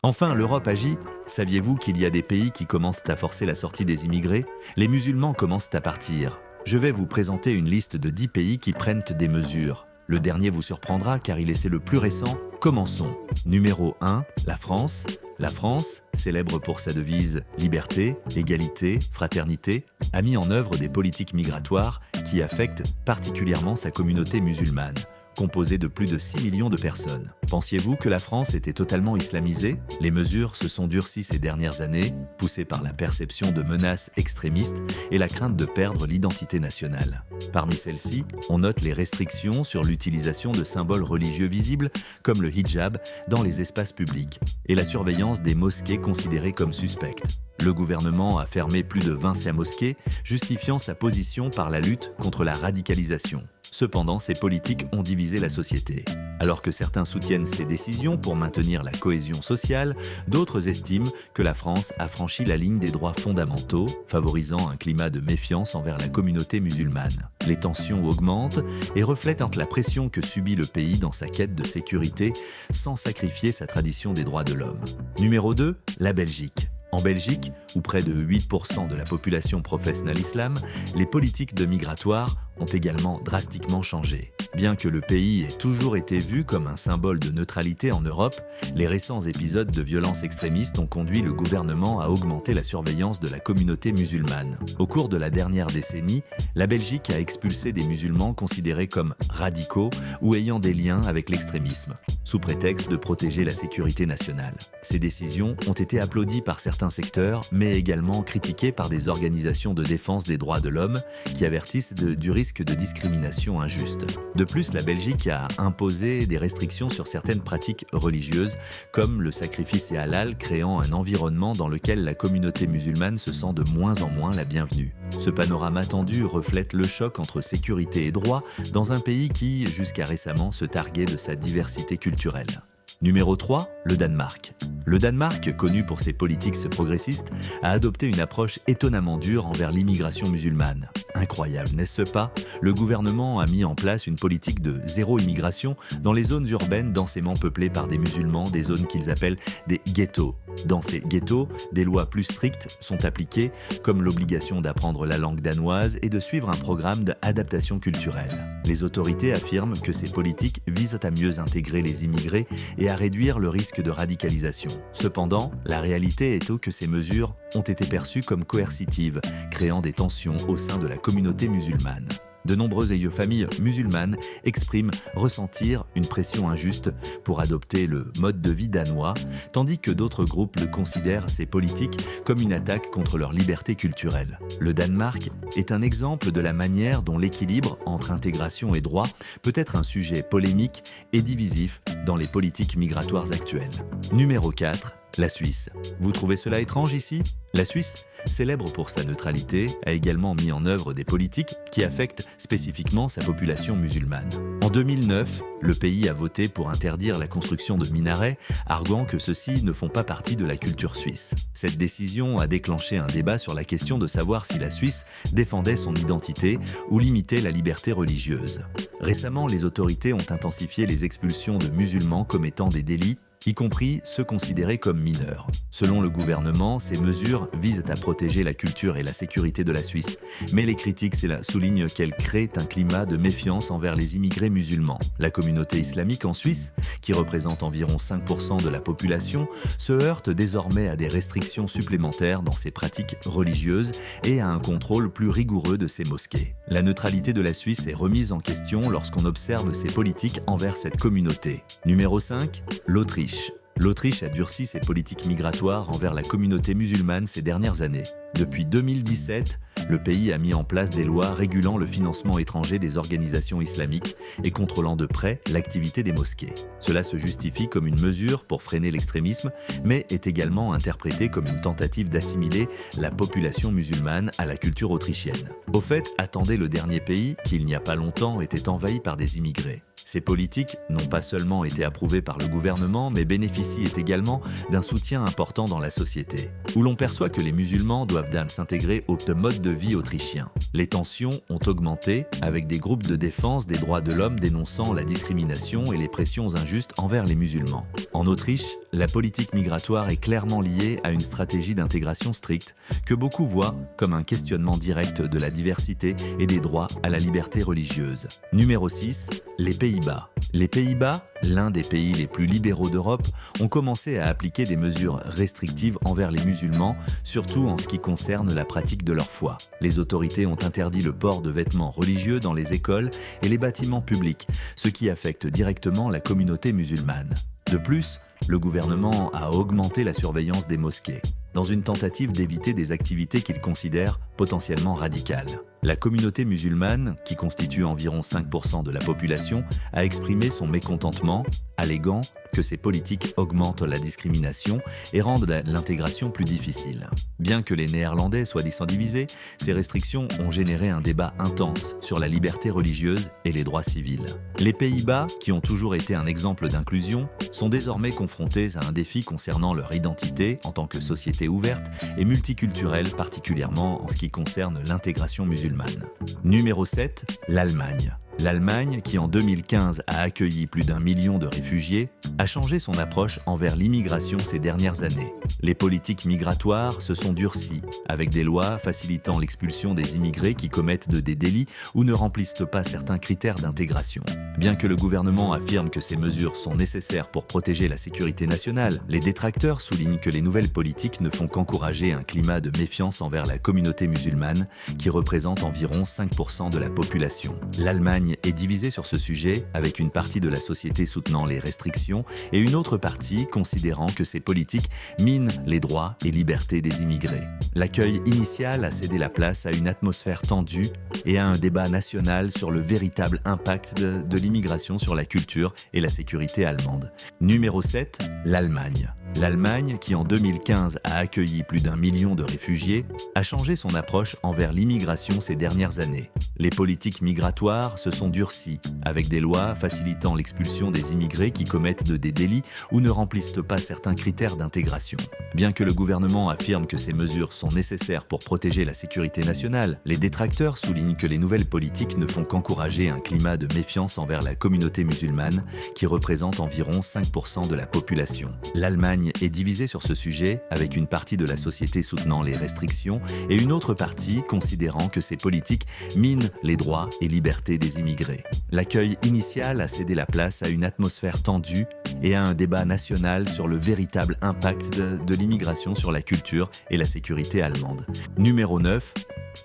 Enfin, l'Europe agit. Saviez-vous qu'il y a des pays qui commencent à forcer la sortie des immigrés? Les musulmans commencent à partir. Je vais vous présenter une liste de 10 pays qui prennent des mesures. Le dernier vous surprendra car il est le plus récent. Commençons. Numéro 1, la France. La France, célèbre pour sa devise « Liberté, égalité, fraternité », a mis en œuvre des politiques migratoires qui affectent particulièrement sa communauté musulmane, composée de plus de 6 millions de personnes. Pensiez-vous que la France était totalement islamisée? Les mesures se sont durcies ces dernières années, poussées par la perception de menaces extrémistes et la crainte de perdre l'identité nationale. Parmi celles-ci, on note les restrictions sur l'utilisation de symboles religieux visibles, comme le hijab, dans les espaces publics, et la surveillance des mosquées considérées comme suspectes. Le gouvernement a fermé plus de 20 mosquées, justifiant sa position par la lutte contre la radicalisation. Cependant, ces politiques ont divisé la société. Alors que certains soutiennent ces décisions pour maintenir la cohésion sociale, d'autres estiment que la France a franchi la ligne des droits fondamentaux, favorisant un climat de méfiance envers la communauté musulmane. Les tensions augmentent et reflètent la pression que subit le pays dans sa quête de sécurité sans sacrifier sa tradition des droits de l'homme. Numéro 2, la Belgique. En Belgique, où près de 8% de la population professe l'islam, les politiques de migratoires ont également drastiquement changé. Bien que le pays ait toujours été vu comme un symbole de neutralité en Europe, les récents épisodes de violences extrémistes ont conduit le gouvernement à augmenter la surveillance de la communauté musulmane. Au cours de la dernière décennie, la Belgique a expulsé des musulmans considérés comme radicaux ou ayant des liens avec l'extrémisme, sous prétexte de protéger la sécurité nationale. Ces décisions ont été applaudies par certains secteurs, mais également critiquées par des organisations de défense des droits de l'homme qui avertissent du risque de discrimination injuste. De plus, la Belgique a imposé des restrictions sur certaines pratiques religieuses, comme le sacrifice et halal, créant un environnement dans lequel la communauté musulmane se sent de moins en moins la bienvenue. Ce panorama tendu reflète le choc entre sécurité et droit dans un pays qui, jusqu'à récemment, se targuait de sa diversité culturelle. Numéro 3, le Danemark. Le Danemark, connu pour ses politiques progressistes, a adopté une approche étonnamment dure envers l'immigration musulmane. Incroyable, n'est-ce pas? Le gouvernement a mis en place une politique de zéro immigration dans les zones urbaines densément peuplées par des musulmans, des zones qu'ils appellent des ghettos. Dans ces ghettos, des lois plus strictes sont appliquées, comme l'obligation d'apprendre la langue danoise et de suivre un programme d'adaptation culturelle. Les autorités affirment que ces politiques visent à mieux intégrer les immigrés et à réduire le risque de radicalisation. Cependant, la réalité est que ces mesures ont été perçues comme coercitives, créant des tensions au sein de la communauté musulmane. De nombreuses familles musulmanes expriment ressentir une pression injuste pour adopter le mode de vie danois, tandis que d'autres groupes considèrent ces politiques comme une attaque contre leur liberté culturelle. Le Danemark est un exemple de la manière dont l'équilibre entre intégration et droit peut être un sujet polémique et divisif dans les politiques migratoires actuelles. Numéro 4, la Suisse. Vous trouvez cela étrange ici? La Suisse, célèbre pour sa neutralité, a également mis en œuvre des politiques qui affectent spécifiquement sa population musulmane. En 2009, le pays a voté pour interdire la construction de minarets, arguant que ceux-ci ne font pas partie de la culture suisse. Cette décision a déclenché un débat sur la question de savoir si la Suisse défendait son identité ou limitait la liberté religieuse. Récemment, les autorités ont intensifié les expulsions de musulmans commettant des délits, y compris ceux considérés comme mineurs. Selon le gouvernement, ces mesures visent à protéger la culture et la sécurité de la Suisse, mais les critiques soulignent qu'elles créent un climat de méfiance envers les immigrés musulmans. La communauté islamique en Suisse, qui représente environ 5% de la population, se heurte désormais à des restrictions supplémentaires dans ses pratiques religieuses et à un contrôle plus rigoureux de ses mosquées. La neutralité de la Suisse est remise en question lorsqu'on observe ses politiques envers cette communauté. Numéro 5, l'Autriche. L'Autriche a durci ses politiques migratoires envers la communauté musulmane ces dernières années. Depuis 2017, le pays a mis en place des lois régulant le financement étranger des organisations islamiques et contrôlant de près l'activité des mosquées. Cela se justifie comme une mesure pour freiner l'extrémisme, mais est également interprété comme une tentative d'assimiler la population musulmane à la culture autrichienne. Au fait, attendez le dernier pays qui, il n'y a pas longtemps, était envahi par des immigrés. Ces politiques n'ont pas seulement été approuvées par le gouvernement, mais bénéficient également d'un soutien important dans la société, où l'on perçoit que les musulmans doivent s'intégrer au mode de vie autrichien. Les tensions ont augmenté avec des groupes de défense des droits de l'homme dénonçant la discrimination et les pressions injustes envers les musulmans. En Autriche, la politique migratoire est clairement liée à une stratégie d'intégration stricte que beaucoup voient comme un questionnement direct de la diversité et des droits à la liberté religieuse. Numéro 6. Les Pays-Bas. Les Pays-Bas, l'un des pays les plus libéraux d'Europe, ont commencé à appliquer des mesures restrictives envers les musulmans, surtout en ce qui concerne la pratique de leur foi. Les autorités ont interdit le port de vêtements religieux dans les écoles et les bâtiments publics, ce qui affecte directement la communauté musulmane. De plus, le gouvernement a augmenté la surveillance des mosquées, dans une tentative d'éviter des activités qu'il considère potentiellement radicales. La communauté musulmane, qui constitue environ 5% de la population, a exprimé son mécontentement, alléguant que ces politiques augmentent la discrimination et rendent l'intégration plus difficile. Bien que les Néerlandais soient divisés, ces restrictions ont généré un débat intense sur la liberté religieuse et les droits civils. Les Pays-Bas, qui ont toujours été un exemple d'inclusion, sont désormais confrontés à un défi concernant leur identité en tant que société ouverte et multiculturelle, particulièrement en ce qui concerne l'intégration musulmane. Numéro 7. L'Allemagne. L'Allemagne, qui en 2015 a accueilli plus d'1 million de réfugiés, a changé son approche envers l'immigration ces dernières années. Les politiques migratoires se sont durcies, avec des lois facilitant l'expulsion des immigrés qui commettent des délits ou ne remplissent pas certains critères d'intégration. Bien que le gouvernement affirme que ces mesures sont nécessaires pour protéger la sécurité nationale, les détracteurs soulignent que les nouvelles politiques ne font qu'encourager un climat de méfiance envers la communauté musulmane, qui représente environ 5% de la population. L'Allemagne est divisée sur ce sujet, avec une partie de la société soutenant les restrictions et une autre partie considérant que ces politiques minent les droits et libertés des immigrés. L'accueil initial a cédé la place à une atmosphère tendue et à un débat national sur le véritable impact de l'immigration sur la culture et la sécurité allemande. Numéro 7. L'Allemagne. L'Allemagne, qui en 2015 a accueilli plus d'1 million de réfugiés, a changé son approche envers l'immigration ces dernières années. Les politiques migratoires se sont durcies, avec des lois facilitant l'expulsion des immigrés qui commettent des délits ou ne remplissent pas certains critères d'intégration. Bien que le gouvernement affirme que ces mesures sont nécessaires pour protéger la sécurité nationale, les détracteurs soulignent que les nouvelles politiques ne font qu'encourager un climat de méfiance envers la communauté musulmane, qui représente environ 5% de la population. L'Allemagne est divisée sur ce sujet, avec une partie de la société soutenant les restrictions et une autre partie considérant que ces politiques minent les droits et libertés des immigrés. L'accueil initial a cédé la place à une atmosphère tendue et à un débat national sur le véritable impact de l'immigration sur la culture et la sécurité allemande. Numéro 9.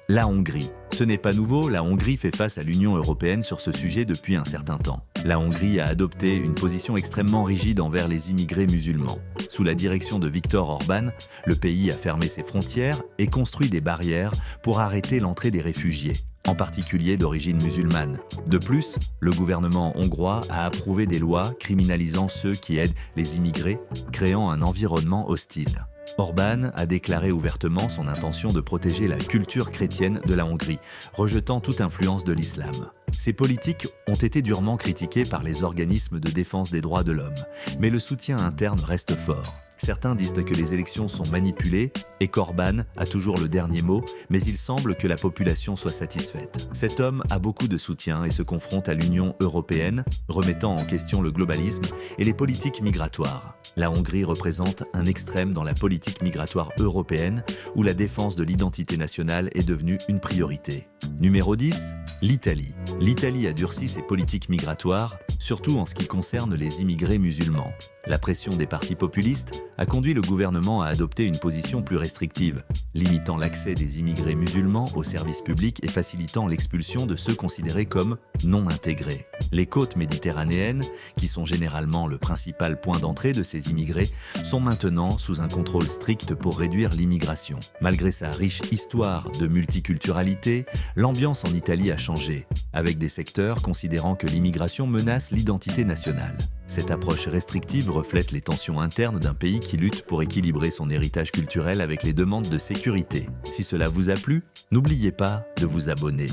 La Hongrie. Ce n'est pas nouveau, la Hongrie fait face à l'Union européenne sur ce sujet depuis un certain temps. La Hongrie a adopté une position extrêmement rigide envers les immigrés musulmans. Sous la direction de Viktor Orban, le pays a fermé ses frontières et construit des barrières pour arrêter l'entrée des réfugiés, en particulier d'origine musulmane. De plus, le gouvernement hongrois a approuvé des lois criminalisant ceux qui aident les immigrés, créant un environnement hostile. Orban a déclaré ouvertement son intention de protéger la culture chrétienne de la Hongrie, rejetant toute influence de l'islam. Ces politiques ont été durement critiquées par les organismes de défense des droits de l'homme, mais le soutien interne reste fort. Certains disent que les élections sont manipulées et qu'Orban a toujours le dernier mot, mais il semble que la population soit satisfaite. Cet homme a beaucoup de soutien et se confronte à l'Union européenne, remettant en question le globalisme et les politiques migratoires. La Hongrie représente un extrême dans la politique migratoire européenne, où la défense de l'identité nationale est devenue une priorité. Numéro 10. L'Italie. L'Italie a durci ses politiques migratoires, surtout en ce qui concerne les immigrés musulmans. La pression des partis populistes a conduit le gouvernement à adopter une position plus restrictive, limitant l'accès des immigrés musulmans aux services publics et facilitant l'expulsion de ceux considérés comme non intégrés. Les côtes méditerranéennes, qui sont généralement le principal point d'entrée de ces immigrés, sont maintenant sous un contrôle strict pour réduire l'immigration. Malgré sa riche histoire de multiculturalité, l'ambiance en Italie a changé, avec des secteurs considérant que l'immigration menace l'identité nationale. Cette approche restrictive reflète les tensions internes d'un pays qui lutte pour équilibrer son héritage culturel avec les demandes de sécurité. Si cela vous a plu, n'oubliez pas de vous abonner.